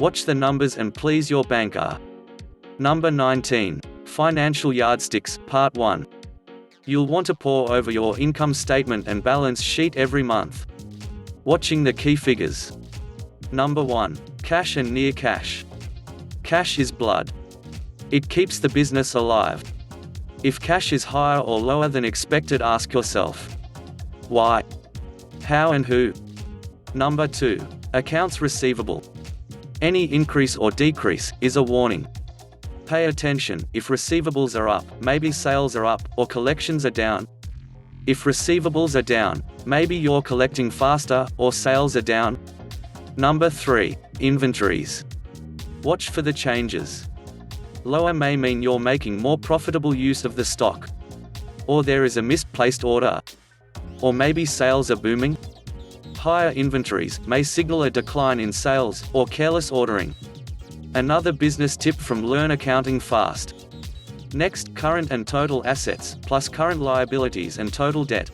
Watch the numbers and please your banker. Number 19. Financial Yardsticks, Part 1. You'll want to pore over your income statement and balance sheet every month. Watching the key figures. Number 1. Cash and near cash. Cash is blood. It keeps the business alive. If cash is higher or lower than expected, ask yourself, why, how and who? Number 2. Accounts receivable. Any increase or decrease is a warning. Pay attention. If receivables are up, maybe sales are up, or collections are down. If receivables are down, maybe you're collecting faster, or sales are down. Number 3. Inventories. Watch for the changes. Lower may mean you're making more profitable use of the stock. Or there is a misplaced order. Or maybe sales are booming. Higher inventories may signal a decline in sales, or careless ordering. Another business tip from Learn Accounting Fast. Next, current and total assets, plus current liabilities and total debt.